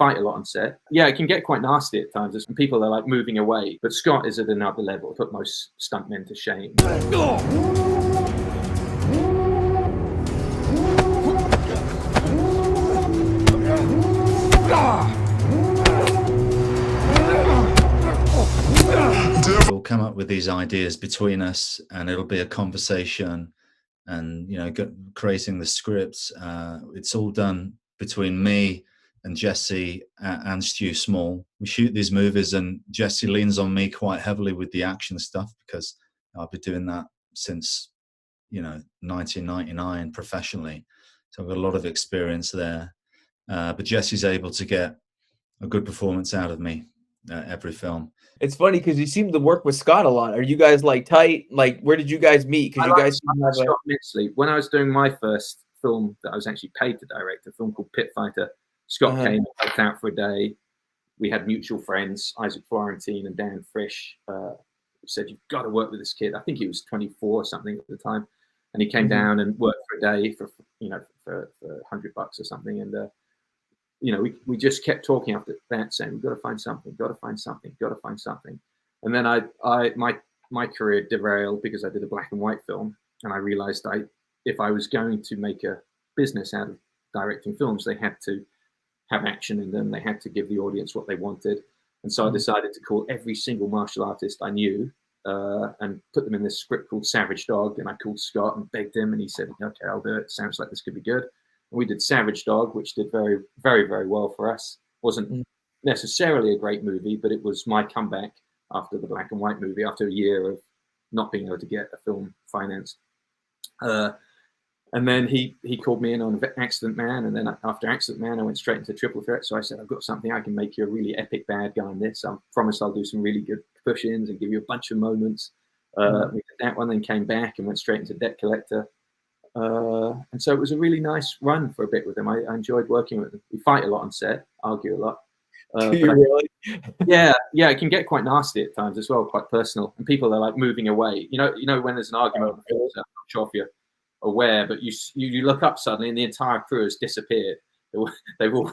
fight a lot on set. Yeah, it can get quite nasty at times, and people are like moving away. But Scott is at another level. Put most stuntmen to shame. We'll come up with these ideas between us, and it'll be a conversation, and creating the scripts. It's all done between me and Jessie and Stu Small. We shoot these movies, and Jessie leans on me quite heavily with the action stuff, because I've been doing that since 1999 professionally, so I've got a lot of experience there. But Jessie's able to get a good performance out of me every film. It's funny because you seem to work with Scott a lot. Are you guys like tight? Like, where did you guys meet? Because you guys Scott immensely. When I was doing my first film that I was actually paid to direct, a film called Pit Fighter, Scott came, helped out for a day. We had mutual friends, Isaac Florentine and Dan Frisch, who said, "You've got to work with this kid." I think he was 24 or something at the time, and he came down and worked for a day for $100 or something. And we just kept talking after that, saying, "We've got to find something, got to find something, got to find something." And then my career derailed because I did a black and white film, and I realized if I was going to make a business out of directing films, they had to have action in them. They had to give the audience what they wanted. And so I decided to call every single martial artist I knew and put them in this script called Savage Dog. And I called Scott and begged him, and he said, "Okay, I'll do it. Sounds like this could be good." And we did Savage Dog, which did very, very, very well for us. Wasn't necessarily a great movie, but it was my comeback after the black and white movie, after a year of not being able to get a film financed. And then he called me in on Accident Man, and then after Accident Man, I went straight into Triple Threat. So I said, "I've got something. I can make you a really epic bad guy in this. I promise I'll do some really good push-ins and give you a bunch of moments." We did that one, then came back and went straight into Debt Collector. And so it was a really nice run for a bit with him. I enjoyed working with him. We fight a lot on set, argue a lot. Really? Yeah, it can get quite nasty at times as well, quite personal. And people are like moving away. You know when there's an argument, I'm not sure if you're aware, but you look up suddenly and the entire crew has disappeared. They were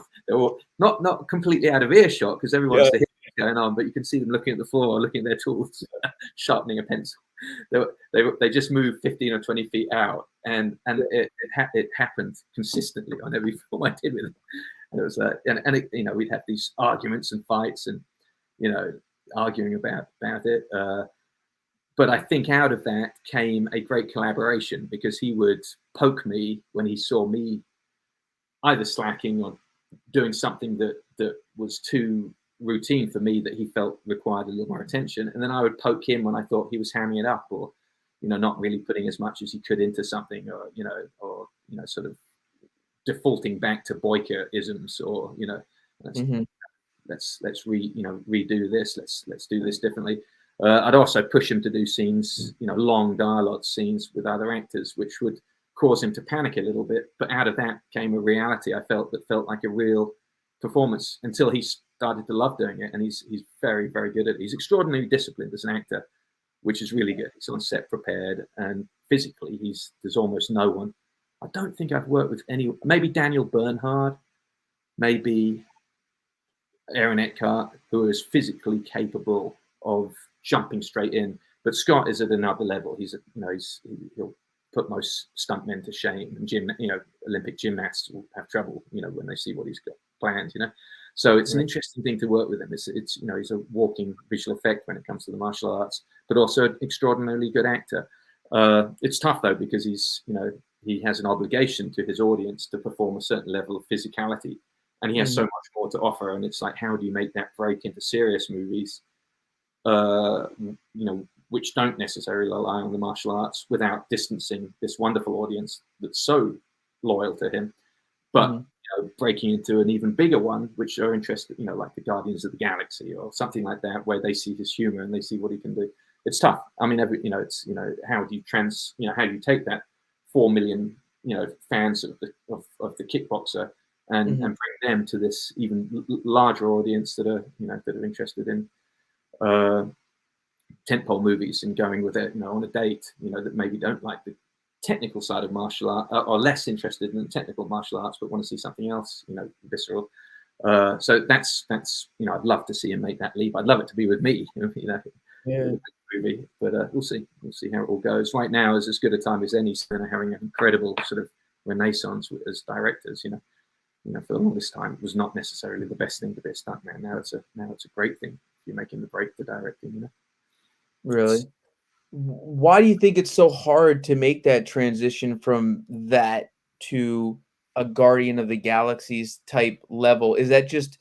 not completely out of earshot because everyone's going on, but you can see them looking at the floor, looking at their tools, sharpening a pencil. They just moved 15 or 20 feet out, and it happened consistently on every film I did with them. And it was we'd have these arguments and fights, and arguing about it. But I think out of that came a great collaboration, because he would poke me when he saw me either slacking or doing something that was too routine for me that he felt required a little more attention. And then I would poke him when I thought he was hamming it up, or not really putting as much as he could into something, or sort of defaulting back to Boyka-isms, or let's redo this, let's do this differently. I'd also push him to do scenes, long dialogue scenes with other actors, which would cause him to panic a little bit. But out of that came a reality I felt like a real performance, until he started to love doing it. And he's very, very good at it. He's extraordinarily disciplined as an actor, which is really good. He's on set prepared, and physically there's almost no one. I don't think I've worked with anyone. Maybe Daniel Bernhard, maybe Aaron Eckhart, who is physically capable of jumping straight in. But Scott is at another level. He'll put most stuntmen to shame, and Olympic gymnasts will have trouble, when they see what he's got planned, So it's an interesting thing to work with him. It's he's a walking visual effect when it comes to the martial arts, but also an extraordinarily good actor. It's tough though, because he has an obligation to his audience to perform a certain level of physicality, and he has so much more to offer. And it's like, how do you make that break into serious movies, which don't necessarily rely on the martial arts, without distancing this wonderful audience that's so loyal to him, but breaking into an even bigger one, which are interested, like the Guardians of the Galaxy or something like that, where they see his humor and they see what he can do. It's tough. I mean, how do you take that 4 million, fans of the kickboxer and bring them to this even larger audience that are interested in tentpole movies, and going with it, on a date, that maybe don't like the technical side of martial art, or less interested in the technical martial arts, but want to see something else, visceral. So that's I'd love to see him make that leap. I'd love it to be with me, Yeah. movie. But we'll see how it all goes. Right now is as good a time as any. So they're having an incredible sort of renaissance as directors. For the longest time, it was not necessarily the best thing to be a stuntman. Now it's a great thing. You're making the break to directing. Really? Why do you think it's so hard to make that transition from that to a Guardian of the Galaxies type level? Is that just